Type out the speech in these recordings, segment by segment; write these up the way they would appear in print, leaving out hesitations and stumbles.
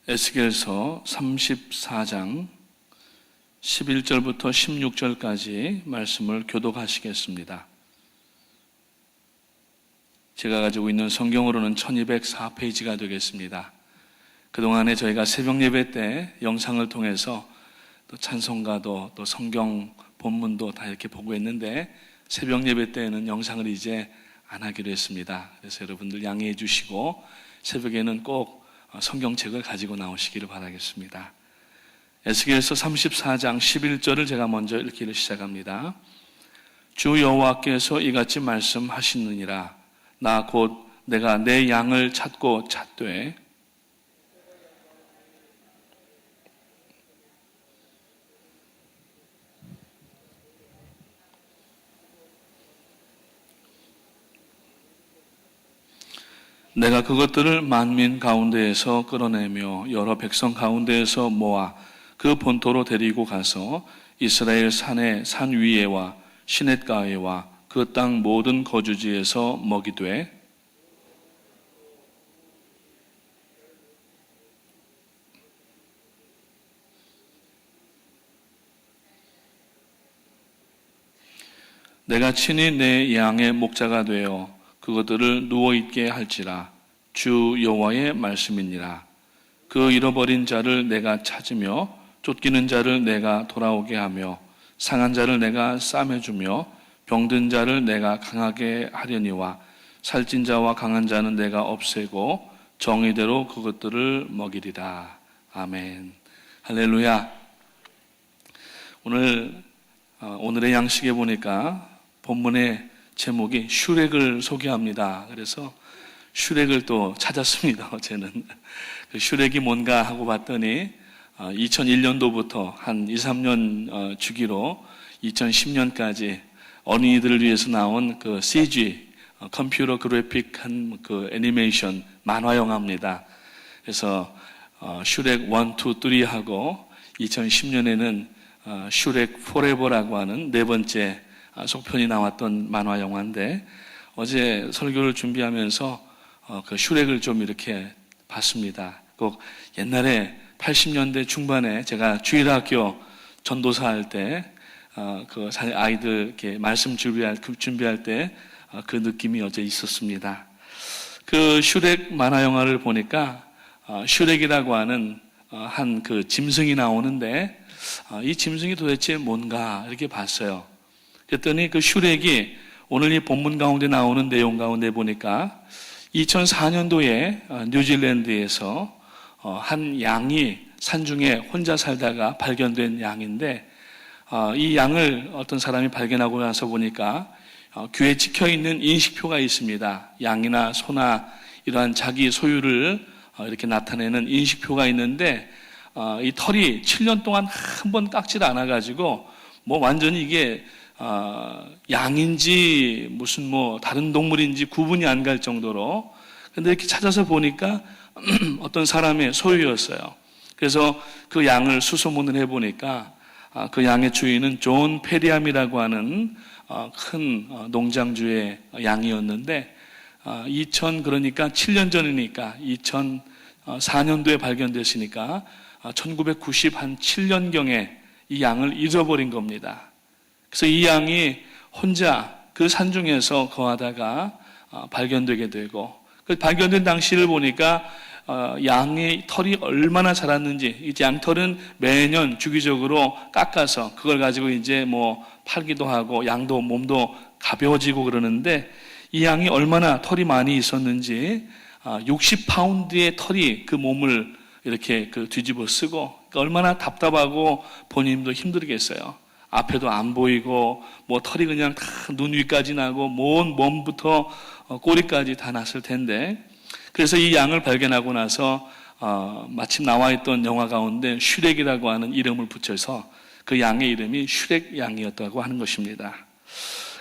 에스겔서 34장 11절부터 16절까지 말씀을 교독하시겠습니다. 제가 가지고 있는 성경으로는 1204페이지가 되겠습니다. 그동안에 저희가 새벽 예배 때 영상을 통해서 또 찬송가도 또 성경 본문도 다 이렇게 보고 했는데 새벽 예배 때에는 영상을 이제 안 하기로 했습니다. 그래서 여러분들 양해해 주시고 새벽에는 꼭 성경책을 가지고 나오시기를 바라겠습니다. 에스겔서 34장 11절을 제가 먼저 읽기를 시작합니다. 주 여호와께서 이같이 말씀하시느니라. 나 곧 내가 내 양을 찾고 찾되 내가 그것들을 만민 가운데에서 끌어내며 여러 백성 가운데에서 모아 그 본토로 데리고 가서 이스라엘 산의 산 위에와 시냇가에와 그 땅 모든 거주지에서 먹이되 내가 친히 내 양의 목자가 되어 그것들을 누워있게 할지라. 주 여호와의 말씀이니라. 그 잃어버린 자를 내가 찾으며 쫓기는 자를 내가 돌아오게 하며 상한 자를 내가 싸매주며 병든 자를 내가 강하게 하려니와 살찐 자와 강한 자는 내가 없애고 정의대로 그것들을 먹이리라. 아멘. 할렐루야. 오늘의 양식에 보니까 본문의 제목이 슈렉을 소개합니다. 그래서 슈렉을 또 찾았습니다. 어제는 그 슈렉이 뭔가 하고 봤더니 2001년도부터 한 2, 3년 주기로 2010년까지 어린이들을 위해서 나온 그 CG 컴퓨터 그래픽한 그 애니메이션 만화 영화입니다. 그래서 슈렉 1, 2, 3 하고 2010년에는 슈렉 포레버라고 하는 네 번째 속편이 나왔던 만화 영화인데 어제 설교를 준비하면서 그 슈렉을 좀 이렇게 봤습니다. 꼭 옛날에 80년대 중반에 제가 주일학교 전도사 할 때 그 아이들 이렇게 말씀 준비할 때 그 느낌이 어제 있었습니다. 그 슈렉 만화 영화를 보니까 슈렉이라고 하는 한 그 짐승이 나오는데 이 짐승이 도대체 뭔가 이렇게 봤어요. 그랬더니 그 슈렉이 오늘 이 본문 가운데 나오는 내용 가운데 보니까 2004년도에 뉴질랜드에서 한 양이 산중에 혼자 살다가 발견된 양인데 이 양을 어떤 사람이 발견하고 나서 보니까 귀에 찍혀있는 인식표가 있습니다. 양이나 소나 이러한 자기 소유를 이렇게 나타내는 인식표가 있는데 이 털이 7년 동안 한 번 깎질 않아가지고 뭐 완전히 이게 양인지 무슨 뭐 다른 동물인지 구분이 안 갈 정도로 근데 이렇게 찾아서 보니까 어떤 사람의 소유였어요. 그래서 그 양을 수소문을 해보니까 그 양의 주인은 존 페리암이라고 하는 큰 농장주의 양이었는데 그러니까 7년 전이니까 2004년도에 발견됐으니까 1997년경에 이 양을 잊어버린 겁니다. 그래서 이 양이 혼자 그 산중에서 거하다가 발견되게 되고 그 발견된 당시를 보니까 양의 털이 얼마나 자랐는지 이 양털은 매년 주기적으로 깎아서 그걸 가지고 이제 뭐 팔기도 하고 양도 몸도 가벼워지고 그러는데 이 양이 얼마나 털이 많이 있었는지 60파운드의 털이 그 몸을 이렇게 그 뒤집어 쓰고 얼마나 답답하고 본인도 힘들겠어요. 앞에도 안 보이고 뭐 털이 그냥 다 눈 위까지 나고 몸부터 꼬리까지 다 났을 텐데 그래서 이 양을 발견하고 나서 마침 나와 있던 영화 가운데 슈렉이라고 하는 이름을 붙여서 그 양의 이름이 슈렉 양이었다고 하는 것입니다.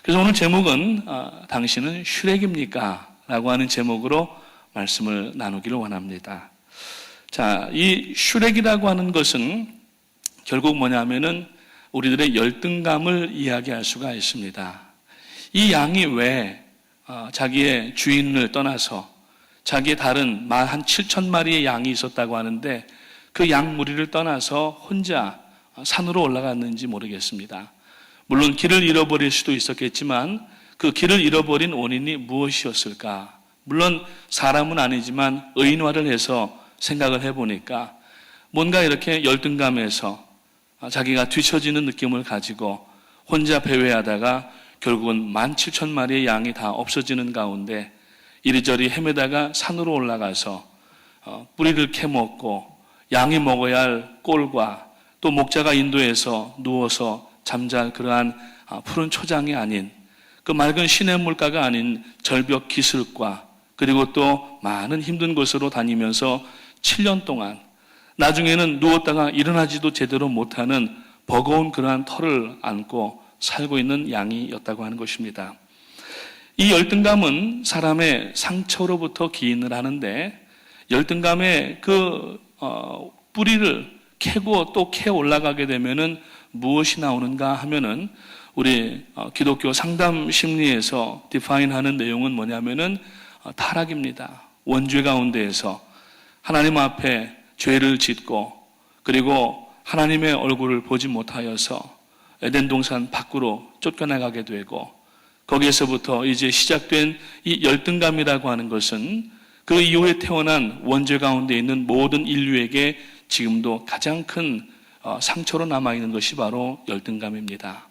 그래서 오늘 제목은 당신은 슈렉입니까? 라고 하는 제목으로 말씀을 나누기를 원합니다. 자, 이 슈렉이라고 하는 것은 결국 뭐냐면은 우리들의 열등감을 이야기할 수가 있습니다. 이 양이 왜 자기의 주인을 떠나서 자기의 다른 한 7천 마리의 양이 있었다고 하는데 그 양 무리를 떠나서 혼자 산으로 올라갔는지 모르겠습니다. 물론 길을 잃어버릴 수도 있었겠지만 그 길을 잃어버린 원인이 무엇이었을까? 물론 사람은 아니지만 의인화를 해서 생각을 해보니까 뭔가 이렇게 열등감에서 자기가 뒤처지는 느낌을 가지고 혼자 배회하다가 결국은 17,000마리의 양이 다 없어지는 가운데 이리저리 헤매다가 산으로 올라가서 뿌리를 캐먹고 양이 먹어야 할 꼴과 또 목자가 인도해서 누워서 잠잘 그러한 푸른 초장이 아닌 그 맑은 시냇물가가 아닌 절벽 기슭과 그리고 또 많은 힘든 곳으로 다니면서 7년 동안 나중에는 누웠다가 일어나지도 제대로 못하는 버거운 그러한 털을 안고 살고 있는 양이었다고 하는 것입니다. 이 열등감은 사람의 상처로부터 기인을 하는데 열등감의 그 뿌리를 캐고 또 캐 올라가게 되면은 무엇이 나오는가 하면은 우리 기독교 상담 심리에서 디파인하는 내용은 뭐냐면은 타락입니다. 원죄 가운데에서 하나님 앞에 죄를 짓고 그리고 하나님의 얼굴을 보지 못하여서 에덴 동산 밖으로 쫓겨나가게 되고 거기에서부터 이제 시작된 이 열등감이라고 하는 것은 그 이후에 태어난 원죄 가운데 있는 모든 인류에게 지금도 가장 큰 상처로 남아있는 것이 바로 열등감입니다.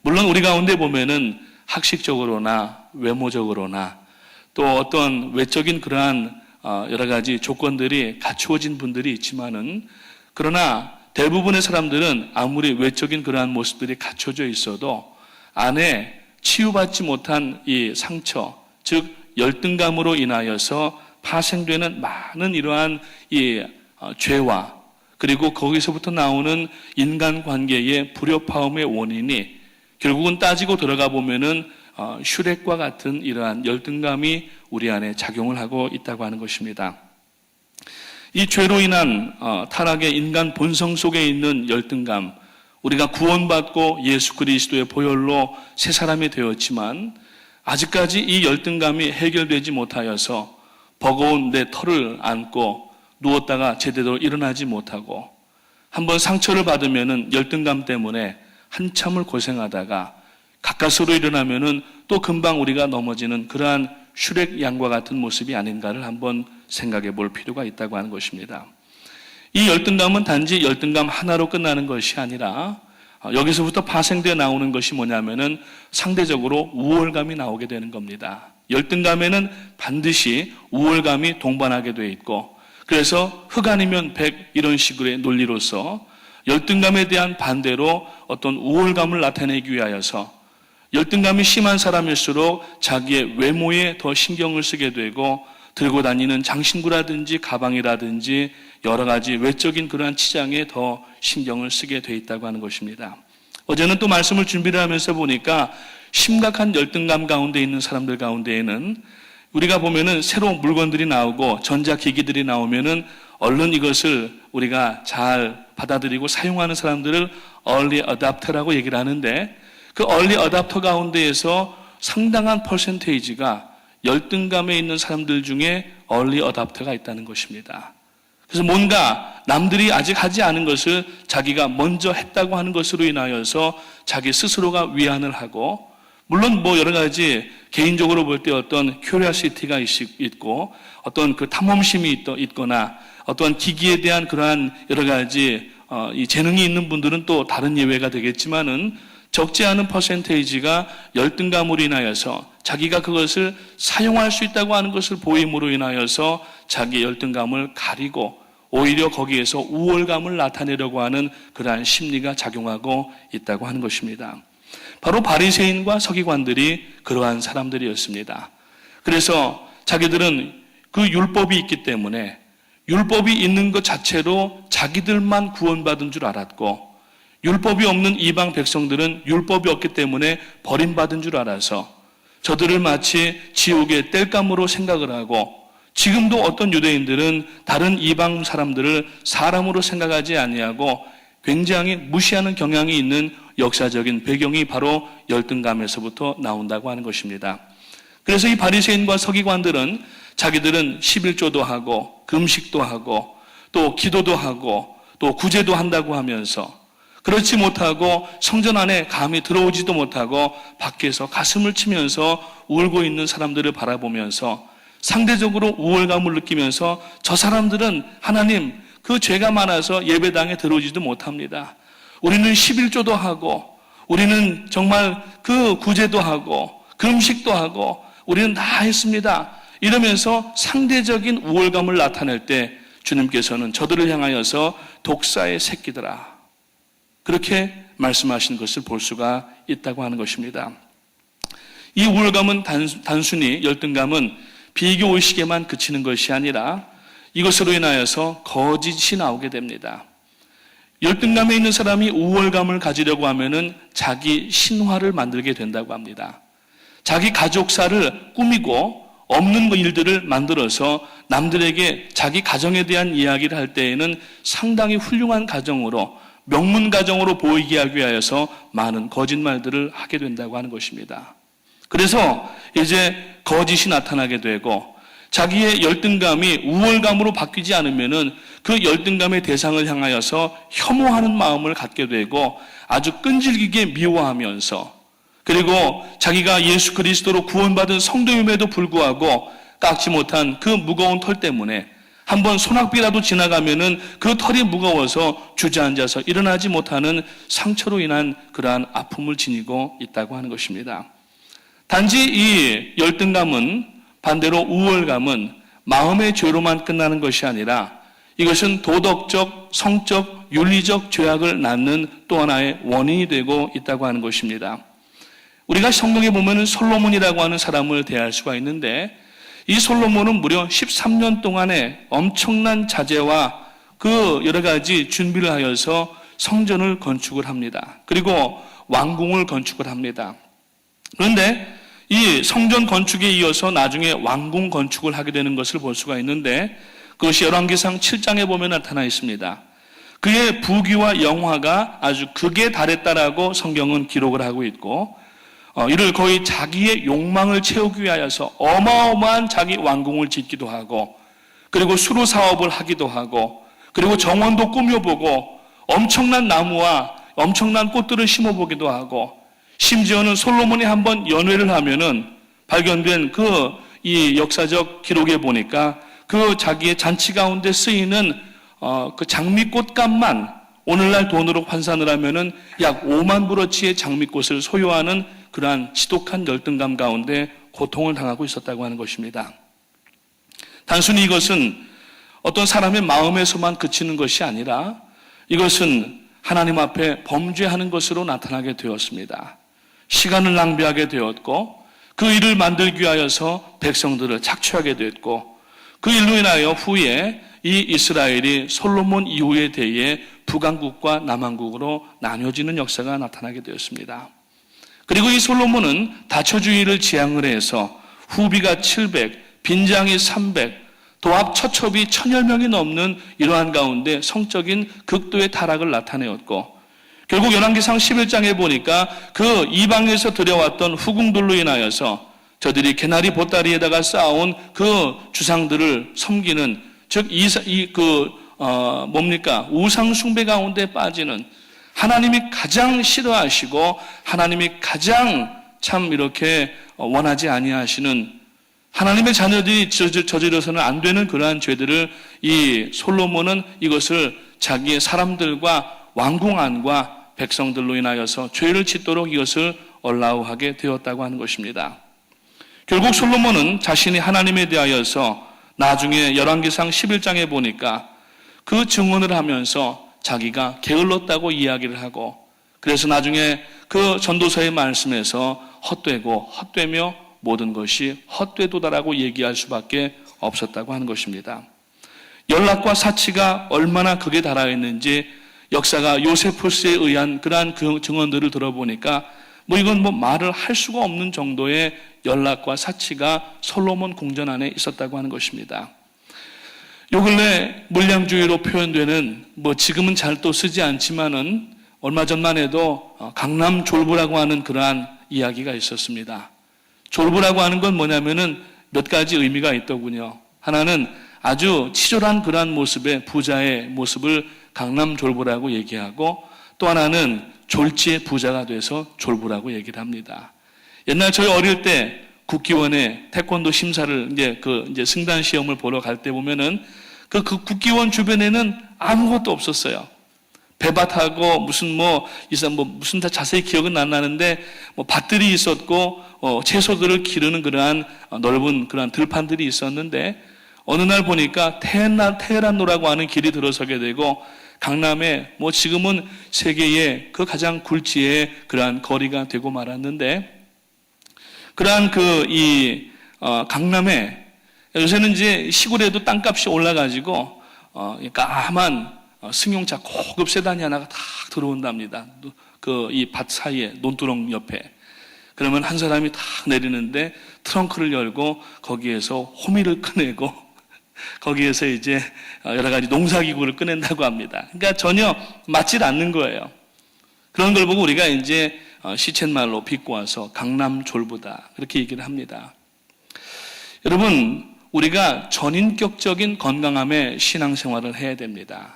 물론 우리 가운데 보면은 학식적으로나 외모적으로나 또 어떤 외적인 그러한 여러 가지 조건들이 갖추어진 분들이 있지만은 그러나 대부분의 사람들은 아무리 외적인 그러한 모습들이 갖춰져 있어도 안에 치유받지 못한 이 상처, 즉 열등감으로 인하여서 파생되는 많은 이러한 이 죄와 그리고 거기서부터 나오는 인간관계의 불협화음의 원인이 결국은 따지고 들어가 보면은 슈렉과 같은 이러한 열등감이 우리 안에 작용을 하고 있다고 하는 것입니다. 이 죄로 인한 타락의 인간 본성 속에 있는 열등감, 우리가 구원받고 예수 그리스도의 보혈로 새 사람이 되었지만 아직까지 이 열등감이 해결되지 못하여서 버거운 내 털을 안고 누웠다가 제대로 일어나지 못하고 한번 상처를 받으면은 열등감 때문에 한참을 고생하다가 가까스로 일어나면은 또 금방 우리가 넘어지는 그러한 슈렉 양과 같은 모습이 아닌가를 한번 생각해 볼 필요가 있다고 하는 것입니다. 이 열등감은 단지 열등감 하나로 끝나는 것이 아니라 여기서부터 파생되어 나오는 것이 뭐냐면은 상대적으로 우월감이 나오게 되는 겁니다. 열등감에는 반드시 우월감이 동반하게 되어 있고 그래서 흑 아니면 백 이런 식의 논리로서 열등감에 대한 반대로 어떤 우월감을 나타내기 위하여서 열등감이 심한 사람일수록 자기의 외모에 더 신경을 쓰게 되고 들고 다니는 장신구라든지 가방이라든지 여러 가지 외적인 그러한 치장에 더 신경을 쓰게 돼 있다고 하는 것입니다. 어제는 또 말씀을 준비를 하면서 보니까 심각한 열등감 가운데 있는 사람들 가운데에는 우리가 보면은 새로운 물건들이 나오고 전자기기들이 나오면은 얼른 이것을 우리가 잘 받아들이고 사용하는 사람들을 early adopter라고 얘기를 하는데 그 early adopter 가운데에서 상당한 퍼센테이지가 열등감에 있는 사람들 중에 early adopter가 있다는 것입니다. 그래서 뭔가 남들이 아직 하지 않은 것을 자기가 먼저 했다고 하는 것으로 인하여서 자기 스스로가 위안을 하고 물론 뭐 여러 가지 개인적으로 볼 때 어떤 curiosity가 있고 어떤 그 탐험심이 있거나 어떤 기기에 대한 그러한 여러 가지 이 재능이 있는 분들은 또 다른 예외가 되겠지만은 적지 않은 퍼센테이지가 열등감으로 인하여서 자기가 그것을 사용할 수 있다고 하는 것을 보임으로 인하여서 자기의 열등감을 가리고 오히려 거기에서 우월감을 나타내려고 하는 그러한 심리가 작용하고 있다고 하는 것입니다. 바로 바리새인과 서기관들이 그러한 사람들이었습니다. 그래서 자기들은 그 율법이 있기 때문에 율법이 있는 것 자체로 자기들만 구원받은 줄 알았고 율법이 없는 이방 백성들은 율법이 없기 때문에 버림받은 줄 알아서 저들을 마치 지옥의 땔감으로 생각을 하고 지금도 어떤 유대인들은 다른 이방 사람들을 사람으로 생각하지 아니하고 굉장히 무시하는 경향이 있는 역사적인 배경이 바로 열등감에서부터 나온다고 하는 것입니다. 그래서 이 바리새인과 서기관들은 자기들은 11조도 하고 금식도 하고 또 기도도 하고 또 구제도 한다고 하면서 그렇지 못하고 성전 안에 감히 들어오지도 못하고 밖에서 가슴을 치면서 울고 있는 사람들을 바라보면서 상대적으로 우월감을 느끼면서 저 사람들은 하나님 그 죄가 많아서 예배당에 들어오지도 못합니다. 우리는 11조도 하고 우리는 정말 그 구제도 하고 금식도 하고 우리는 다 했습니다. 이러면서 상대적인 우월감을 나타낼 때 주님께서는 저들을 향하여서 독사의 새끼들아 그렇게 말씀하신 것을 볼 수가 있다고 하는 것입니다. 이 우월감은 단순히 열등감은 비교 의식에만 그치는 것이 아니라 이것으로 인하여서 거짓이 나오게 됩니다. 열등감에 있는 사람이 우월감을 가지려고 하면은 자기 신화를 만들게 된다고 합니다. 자기 가족사를 꾸미고 없는 일들을 만들어서 남들에게 자기 가정에 대한 이야기를 할 때에는 상당히 훌륭한 가정으로 명문 가정으로 보이게 하기 위하여서 많은 거짓말들을 하게 된다고 하는 것입니다. 그래서 이제 거짓이 나타나게 되고 자기의 열등감이 우월감으로 바뀌지 않으면은 그 열등감의 대상을 향하여서 혐오하는 마음을 갖게 되고 아주 끈질기게 미워하면서 그리고 자기가 예수 그리스도로 구원받은 성도임에도 불구하고 깎지 못한 그 무거운 털 때문에 한번 소낙비라도 지나가면은 그 털이 무거워서 주저앉아서 일어나지 못하는 상처로 인한 그러한 아픔을 지니고 있다고 하는 것입니다. 단지 이 열등감은 반대로 우월감은 마음의 죄로만 끝나는 것이 아니라 이것은 도덕적, 성적, 윤리적 죄악을 낳는 또 하나의 원인이 되고 있다고 하는 것입니다. 우리가 성경에 보면은 솔로몬이라고 하는 사람을 대할 수가 있는데 이 솔로몬은 무려 13년 동안의 엄청난 자재와 그 여러 가지 준비를 하여서 성전을 건축을 합니다. 그리고 왕궁을 건축을 합니다. 그런데 이 성전 건축에 이어서 나중에 왕궁 건축을 하게 되는 것을 볼 수가 있는데 그것이 열왕기상 7장에 보면 나타나 있습니다. 그의 부귀와 영화가 아주 극에 달했다라고 성경은 기록을 하고 있고 이를 거의 자기의 욕망을 채우기 위하여서 어마어마한 자기 왕궁을 짓기도 하고 그리고 수로 사업을 하기도 하고 그리고 정원도 꾸며보고 엄청난 나무와 엄청난 꽃들을 심어보기도 하고 심지어는 솔로몬이 한번 연회를 하면은 발견된 이 역사적 기록에 보니까 그 자기의 잔치 가운데 쓰이는 그 장미꽃 값만 오늘날 돈으로 환산을 하면은 약 5만 브로치의 장미꽃을 소유하는 그러한 지독한 열등감 가운데 고통을 당하고 있었다고 하는 것입니다. 단순히 이것은 어떤 사람의 마음에서만 그치는 것이 아니라 이것은 하나님 앞에 범죄하는 것으로 나타나게 되었습니다. 시간을 낭비하게 되었고 그 일을 만들기 위하여서 백성들을 착취하게 되었고 그 일로 인하여 후에 이 이스라엘이 솔로몬 이후에 대해 북왕국과 남왕국으로 나뉘어지는 역사가 나타나게 되었습니다. 그리고 이 솔로몬은 다처주의를 지향을 해서 후비가 700, 빈장이 300, 도합 처첩이 1000여 명이 넘는 이러한 가운데 성적인 극도의 타락을 나타내었고 결국 열왕기상 11장에 보니까 그 이방에서 들여왔던 후궁들로 인하여서 저들이 개나리 보따리에다가 쌓아온 그 주상들을 섬기는 즉 우상 숭배 가운데 빠지는 하나님이 가장 싫어하시고 하나님이 가장 참 이렇게 원하지 아니하시는 하나님의 자녀들이 저지러서는 안 되는 그러한 죄들을 이 솔로몬은 이것을 자기의 사람들과 왕궁 안과 백성들로 인하여서 죄를 짓도록 이것을 얼라우하게 되었다고 하는 것입니다. 결국 솔로몬은 자신이 하나님에 대하여서 나중에 열왕기상 11장에 보니까 그 증언을 하면서 자기가 게을렀다고 이야기를 하고 그래서 나중에 그 전도서의 말씀에서 헛되고 헛되며 모든 것이 헛되도다라고 얘기할 수밖에 없었다고 하는 것입니다. 연락과 사치가 얼마나 극에 달하였는지 역사가 요세푸스에 의한 그러한 그 증언들을 들어보니까 이건 말을 할 수가 없는 정도의 연락과 사치가 솔로몬 궁전 안에 있었다고 하는 것입니다. 요 근래 물량주의로 표현되는 지금은 잘 또 쓰지 않지만은 얼마 전만 해도 강남 졸부라고 하는 그러한 이야기가 있었습니다. 졸부라고 하는 건 뭐냐면은 몇 가지 의미가 있더군요. 하나는 아주 치졸한 그러한 모습의 부자의 모습을 강남졸부라고 얘기하고, 또 하나는 졸지의 부자가 돼서 졸부라고 얘기를 합니다. 옛날 저희 어릴 때 국기원에 태권도 심사를 이제 승단 시험을 보러 갈 때 보면은 그 국기원 주변에는 아무것도 없었어요. 배밭하고 무슨 다 자세히 기억은 안 나는데 밭들이 있었고 채소들을 기르는 그러한 넓은 그러한 들판들이 있었는데, 어느 날 보니까 테헤란로라고 하는 길이 들어서게 되고, 강남에 지금은 세계의 그 가장 굴지의 그러한 거리가 되고 말았는데, 그러한 강남에 요새는 이제 시골에도 땅값이 올라가지고 까만 승용차 고급 세단이 하나가 탁 들어온답니다. 이 밭 사이에 논두렁 옆에. 그러면 한 사람이 탁 내리는데 트렁크를 열고 거기에서 호미를 꺼내고 거기에서 이제 여러 가지 농사기구를 꺼낸다고 합니다. 그러니까 전혀 맞질 않는 거예요. 그런 걸 보고 우리가 이제 시쳇말로 비꼬아서 강남졸부다 그렇게 얘기를 합니다. 여러분, 우리가 전인격적인 건강함의 신앙생활을 해야 됩니다.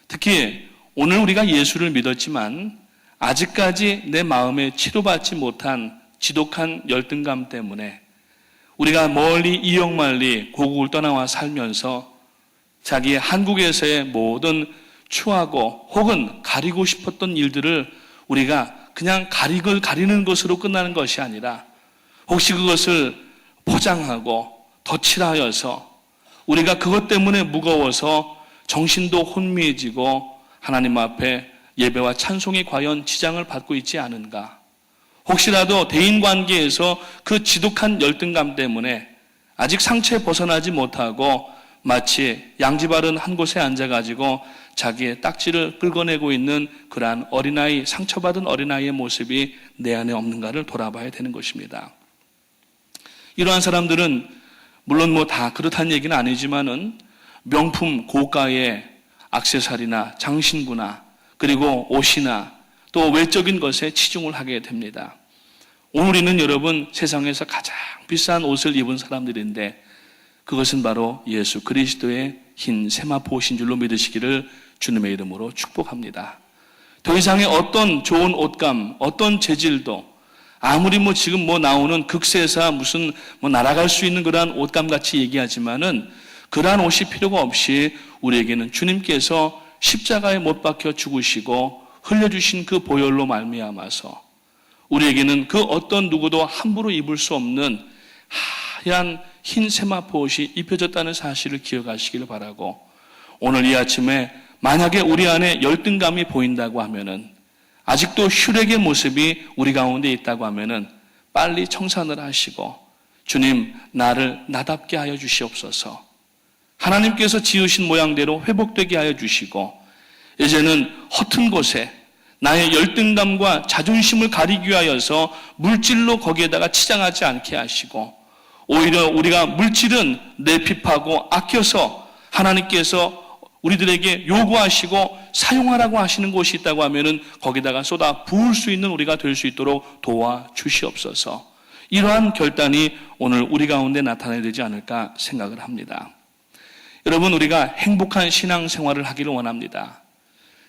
특히 오늘 우리가 예수를 믿었지만 아직까지 내 마음에 치료받지 못한 지독한 열등감 때문에 우리가 멀리 이역만리 고국을 떠나와 살면서 자기의 한국에서의 모든 추하고 혹은 가리고 싶었던 일들을 우리가 그냥 가리는 것으로 끝나는 것이 아니라 혹시 그것을 포장하고 덧칠하여서 우리가 그것 때문에 무거워서 정신도 혼미해지고 하나님 앞에 예배와 찬송이 과연 지장을 받고 있지 않은가? 혹시라도 대인관계에서 그 지독한 열등감 때문에 아직 상처에 벗어나지 못하고 마치 양지바른 한 곳에 앉아가지고 자기의 딱지를 긁어내고 있는 그러한 어린아이, 상처받은 어린아이의 모습이 내 안에 없는가를 돌아봐야 되는 것입니다. 이러한 사람들은 물론 다 그렇다는 얘기는 아니지만은 명품 고가의 액세서리나 장신구나 그리고 옷이나 또 외적인 것에 치중을 하게 됩니다. 오늘 우리는 여러분 세상에서 가장 비싼 옷을 입은 사람들인데 그것은 바로 예수 그리스도의 흰 세마포 옷인 줄로 믿으시기를 주님의 이름으로 축복합니다. 더 이상의 어떤 좋은 옷감, 어떤 재질도 아무리 지금 나오는 극세사 무슨 날아갈 수 있는 그러한 옷감 같이 얘기하지만은 그러한 옷이 필요가 없이 우리에게는 주님께서 십자가에 못 박혀 죽으시고 흘려주신 그 보혈로 말미암아서 우리에게는 그 어떤 누구도 함부로 입을 수 없는 하얀 흰 세마포 옷이 입혀졌다는 사실을 기억하시기를 바라고, 오늘 이 아침에 만약에 우리 안에 열등감이 보인다고 하면은 아직도 슈렉의 모습이 우리 가운데 있다고 하면은 빨리 청산을 하시고 주님 나를 나답게 하여 주시옵소서, 하나님께서 지으신 모양대로 회복되게 하여 주시고 이제는 허튼 곳에 나의 열등감과 자존심을 가리기 위하여서 물질로 거기에다가 치장하지 않게 하시고 오히려 우리가 물질은 내핍하고 아껴서 하나님께서 우리들에게 요구하시고 사용하라고 하시는 곳이 있다고 하면은 거기다가 쏟아 부을 수 있는 우리가 될 수 있도록 도와주시옵소서. 이러한 결단이 오늘 우리 가운데 나타나야 되지 않을까 생각을 합니다. 여러분, 우리가 행복한 신앙생활을 하기를 원합니다.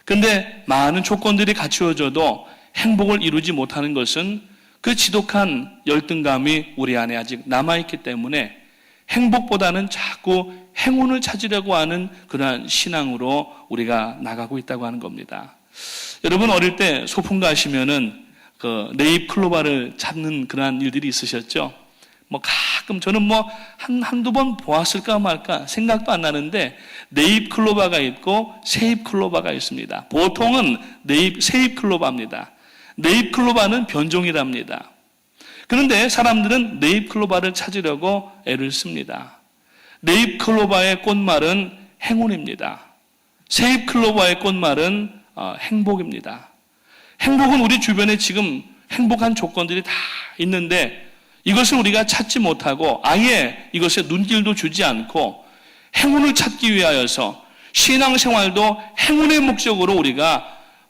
그런데 많은 조건들이 갖추어져도 행복을 이루지 못하는 것은 그 지독한 열등감이 우리 안에 아직 남아있기 때문에 행복보다는 자꾸 행운을 찾으려고 하는 그러한 신앙으로 우리가 나가고 있다고 하는 겁니다. 여러분, 어릴 때 소풍 가시면은 그 네잎 클로바를 찾는 그러한 일들이 있으셨죠? 가끔 저는 한두 번 보았을까 말까 생각도 안 나는데 네잎 클로바가 있고 새잎 클로바가 있습니다. 보통은 새잎 클로바입니다. 네잎 클로바는 변종이랍니다. 그런데 사람들은 네잎 클로바를 찾으려고 애를 씁니다. 네잎 클로바의 꽃말은 행운입니다. 새잎 클로바의 꽃말은 행복입니다. 행복은 우리 주변에 지금 행복한 조건들이 다 있는데 이것을 우리가 찾지 못하고 아예 이것에 눈길도 주지 않고 행운을 찾기 위하여서 신앙생활도 행운의 목적으로 우리가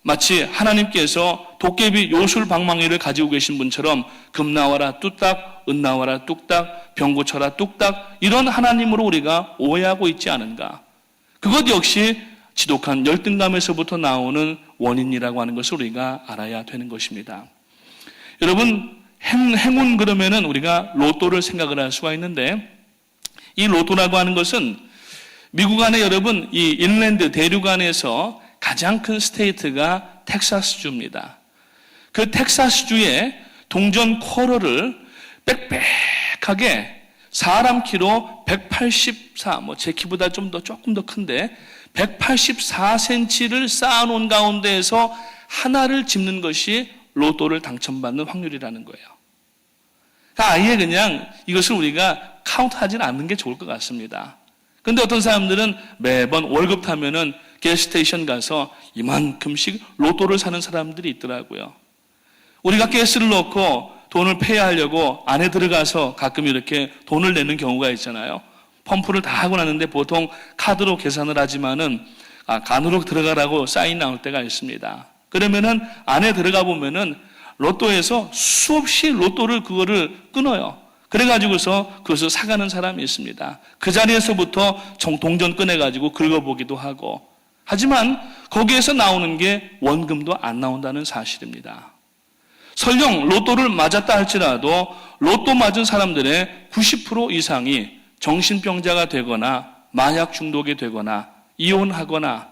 마치 하나님께서 도깨비 요술방망이를 가지고 계신 분처럼 금 나와라 뚝딱, 은 나와라 뚝딱, 병 고쳐라 뚝딱 이런 하나님으로 우리가 오해하고 있지 않은가. 그것 역시 지독한 열등감에서부터 나오는 원인이라고 하는 것을 우리가 알아야 되는 것입니다. 여러분, 행운 그러면은 우리가 로또를 생각을 할 수가 있는데, 이 로또라고 하는 것은 미국 안에 여러분 이 인랜드 대륙 안에서 가장 큰 스테이트가 텍사스주입니다. 그 텍사스주의 동전 쿼러를 빽빽하게 사람 키로 184, 제 키보다 조금 더 큰데 184cm를 쌓아놓은 가운데에서 하나를 집는 것이 로또를 당첨받는 확률이라는 거예요. 그러니까 아예 그냥 이것을 우리가 카운트하지는 않는 게 좋을 것 같습니다. 그런데 어떤 사람들은 매번 월급 타면은 가스스테이션 가서 이만큼씩 로또를 사는 사람들이 있더라고요. 우리가 가스를 넣고 돈을 페이하려고 안에 들어가서 가끔 이렇게 돈을 내는 경우가 있잖아요. 펌프를 다 하고 났는데 보통 카드로 계산을 하지만은 간으로 들어가라고 사인 나올 때가 있습니다. 그러면은 안에 들어가 보면은 로또에서 수없이 로또를 그거를 끊어요. 그래가지고서 그것을 사가는 사람이 있습니다. 그 자리에서부터 동전 꺼내가지고 긁어보기도 하고. 하지만 거기에서 나오는 게 원금도 안 나온다는 사실입니다. 설령 로또를 맞았다 할지라도 로또 맞은 사람들의 90% 이상이 정신병자가 되거나 마약 중독이 되거나 이혼하거나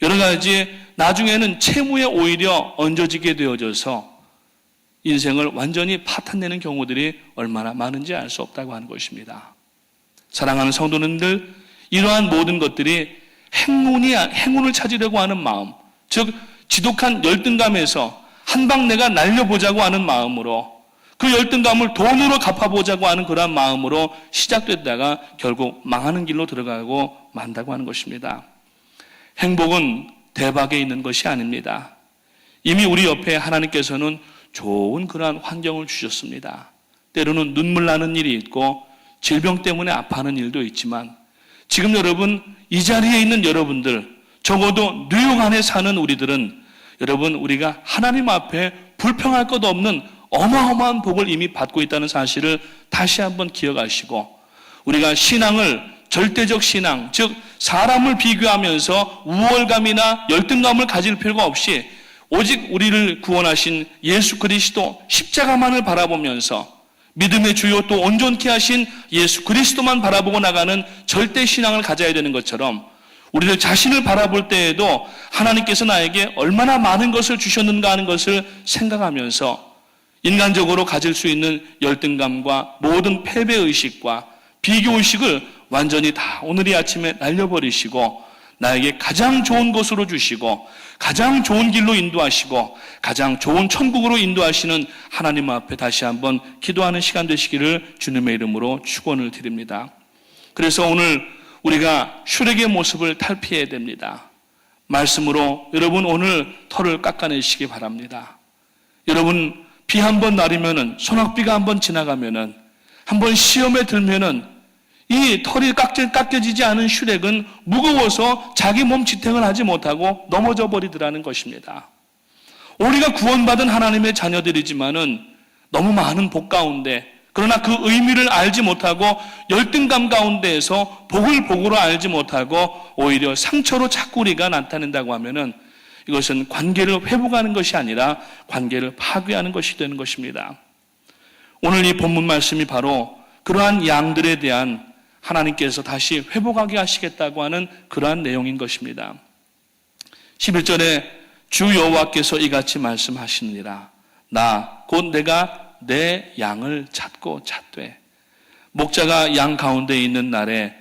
여러 가지 나중에는 채무에 오히려 얹어지게 되어져서 인생을 완전히 파탄내는 경우들이 얼마나 많은지 알 수 없다고 하는 것입니다. 사랑하는 성도님들, 이러한 모든 것들이 행운을 찾으려고 하는 마음, 즉 지독한 열등감에서 한 방 내가 날려보자고 하는 마음으로 그 열등감을 돈으로 갚아보자고 하는 그러한 마음으로 시작됐다가 결국 망하는 길로 들어가고 만다고 하는 것입니다. 행복은 대박에 있는 것이 아닙니다. 이미 우리 옆에 하나님께서는 좋은 그러한 환경을 주셨습니다. 때로는 눈물 나는 일이 있고 질병 때문에 아파하는 일도 있지만 지금 여러분 이 자리에 있는 여러분들 적어도 뉴욕 안에 사는 우리들은 여러분 우리가 하나님 앞에 불평할 것 없는 어마어마한 복을 이미 받고 있다는 사실을 다시 한번 기억하시고 우리가 신앙을 절대적 신앙, 즉 사람을 비교하면서 우월감이나 열등감을 가질 필요가 없이 오직 우리를 구원하신 예수 그리스도 십자가만을 바라보면서 믿음의 주요 또 온전케 하신 예수 그리스도만 바라보고 나가는 절대 신앙을 가져야 되는 것처럼 우리들 자신을 바라볼 때에도 하나님께서 나에게 얼마나 많은 것을 주셨는가 하는 것을 생각하면서 인간적으로 가질 수 있는 열등감과 모든 패배의식과 비교의식을 완전히 다 오늘 이 아침에 날려버리시고 나에게 가장 좋은 것으로 주시고 가장 좋은 길로 인도하시고 가장 좋은 천국으로 인도하시는 하나님 앞에 다시 한번 기도하는 시간 되시기를 주님의 이름으로 축원을 드립니다. 그래서 오늘 우리가 슈렉의 모습을 탈피해야 됩니다. 말씀으로 여러분 오늘 털을 깎아내시기 바랍니다. 여러분 비 한 번 내리면은 소낙비가 한 번 지나가면은 한 번 시험에 들면은 이 털이 깎여지지 않은 슈렉은 무거워서 자기 몸 지탱을 하지 못하고 넘어져 버리더라는 것입니다. 우리가 구원받은 하나님의 자녀들이지만은 너무 많은 복 가운데 그러나 그 의미를 알지 못하고 열등감 가운데에서 복을 복으로 알지 못하고 오히려 상처로 자꾸 우리가 나타낸다고 하면은 이것은 관계를 회복하는 것이 아니라 관계를 파괴하는 것이 되는 것입니다. 오늘 이 본문 말씀이 바로 그러한 양들에 대한 하나님께서 다시 회복하게 하시겠다고 하는 그러한 내용인 것입니다. 11절에 주 여호와께서 이같이 말씀하시느니라. 나 곧 내가 내 양을 찾고 찾되 목자가 양 가운데 있는 날에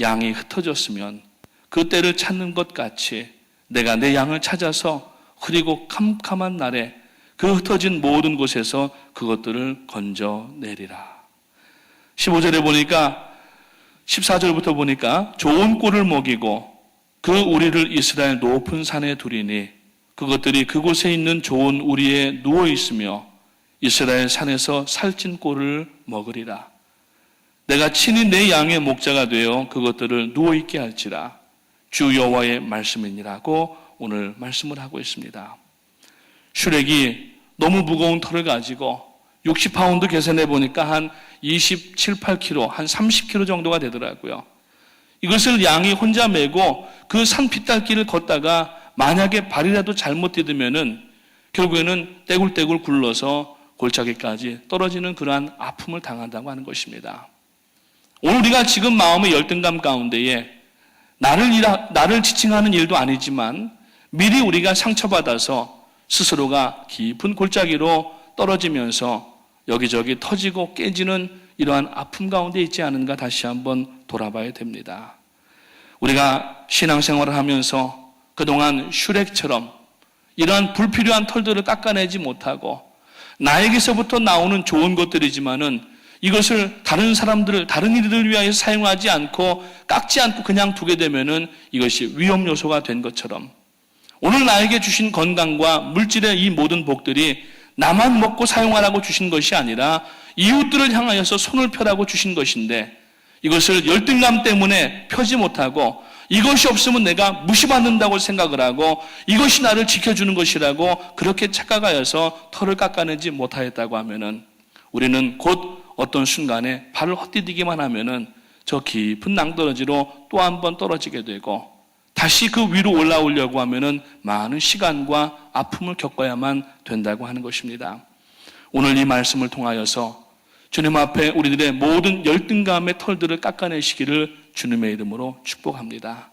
양이 흩어졌으면 그 때를 찾는 것 같이 내가 내 양을 찾아서 흐리고 캄캄한 날에 그 흩어진 모든 곳에서 그것들을 건져내리라. 15절에 보니까 14절부터 보니까 좋은 꼴을 먹이고 그 우리를 이스라엘 높은 산에 두리니 그것들이 그곳에 있는 좋은 우리에 누워있으며 이스라엘 산에서 살찐 꼴을 먹으리라. 내가 친히 내 양의 목자가 되어 그것들을 누워있게 할지라. 주 여호와의 말씀이니라고 오늘 말씀을 하고 있습니다. 슈렉이 너무 무거운 털을 가지고 60파운드 계산해 보니까 한 27, 8kg, 한 30kg 정도가 되더라고요. 이것을 양이 혼자 메고 그 산 피탈길을 걷다가 만약에 발이라도 잘못 디디면은 결국에는 떼굴떼굴 굴러서 골짜기까지 떨어지는 그러한 아픔을 당한다고 하는 것입니다. 오늘 우리가 지금 마음의 열등감 가운데에 나를 지칭하는 일도 아니지만 미리 우리가 상처받아서 스스로가 깊은 골짜기로 떨어지면서 여기저기 터지고 깨지는 이러한 아픔 가운데 있지 않은가 다시 한번 돌아봐야 됩니다. 우리가 신앙생활을 하면서 그동안 슈렉처럼 이러한 불필요한 털들을 깎아내지 못하고 나에게서부터 나오는 좋은 것들이지만은 이것을 다른 사람들을, 다른 이들을 위하여 사용하지 않고 깎지 않고 그냥 두게 되면은 이것이 위험 요소가 된 것처럼 오늘 나에게 주신 건강과 물질의 이 모든 복들이 나만 먹고 사용하라고 주신 것이 아니라 이웃들을 향하여서 손을 펴라고 주신 것인데 이것을 열등감 때문에 펴지 못하고 이것이 없으면 내가 무시받는다고 생각을 하고 이것이 나를 지켜주는 것이라고 그렇게 착각하여서 털을 깎아내지 못하였다고 하면은 우리는 곧 어떤 순간에 발을 헛디디기만 하면은 저 깊은 낭떠러지로 또 한 번 떨어지게 되고 다시 그 위로 올라오려고 하면은 많은 시간과 아픔을 겪어야만 된다고 하는 것입니다. 오늘 이 말씀을 통하여서 주님 앞에 우리들의 모든 열등감의 털들을 깎아내시기를 주님의 이름으로 축복합니다.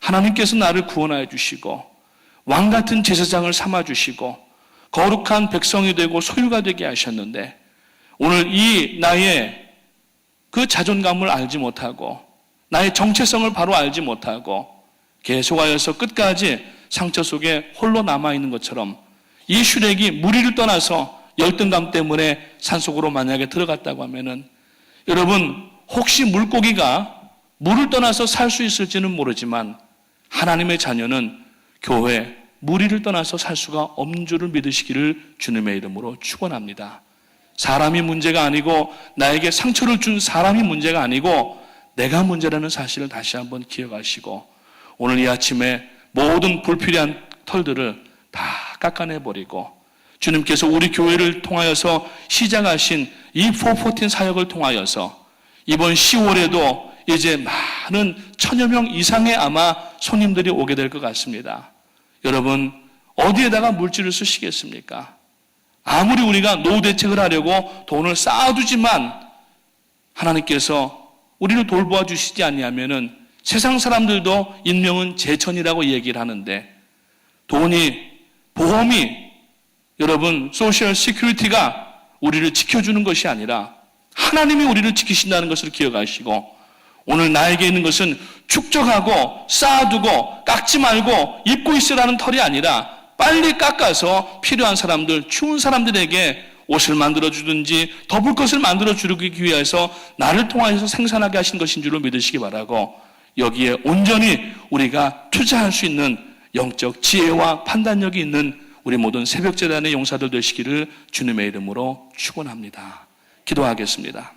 하나님께서 나를 구원하여 주시고 왕같은 제사장을 삼아 주시고 거룩한 백성이 되고 소유가 되게 하셨는데 오늘 이 나의 그 자존감을 알지 못하고 나의 정체성을 바로 알지 못하고 계속하여서 끝까지 상처 속에 홀로 남아있는 것처럼 이 슈렉이 무리를 떠나서 열등감 때문에 산속으로 만약에 들어갔다고 하면은 여러분 혹시 물고기가 물을 떠나서 살 수 있을지는 모르지만 하나님의 자녀는 교회 무리를 떠나서 살 수가 없는 줄을 믿으시기를 주님의 이름으로 축원합니다. 사람이 문제가 아니고 나에게 상처를 준 사람이 문제가 아니고 내가 문제라는 사실을 다시 한번 기억하시고 오늘 이 아침에 모든 불필요한 털들을 다 깎아내버리고 주님께서 우리 교회를 통하여서 시작하신 이 414 사역을 통하여서 이번 10월에도 이제 많은 1000여 명 이상의 아마 손님들이 오게 될 것 같습니다. 여러분 어디에다가 물질을 쓰시겠습니까? 아무리 우리가 노후 대책을 하려고 돈을 쌓아두지만 하나님께서 우리를 돌보아 주시지 않냐면은 세상 사람들도 인명은 제천이라고 얘기를 하는데 돈이, 보험이, 여러분 소셜 시큐리티가 우리를 지켜주는 것이 아니라 하나님이 우리를 지키신다는 것을 기억하시고 오늘 나에게 있는 것은 축적하고 쌓아두고 깎지 말고 입고 있으라는 털이 아니라 빨리 깎아서 필요한 사람들, 추운 사람들에게 옷을 만들어주든지 덮을 것을 만들어주기 위해서 나를 통하여서 생산하게 하신 것인 줄로 믿으시기 바라고 여기에 온전히 우리가 투자할 수 있는 영적 지혜와 판단력이 있는 우리 모든 새벽재단의 용사들 되시기를 주님의 이름으로 축원합니다. 기도하겠습니다.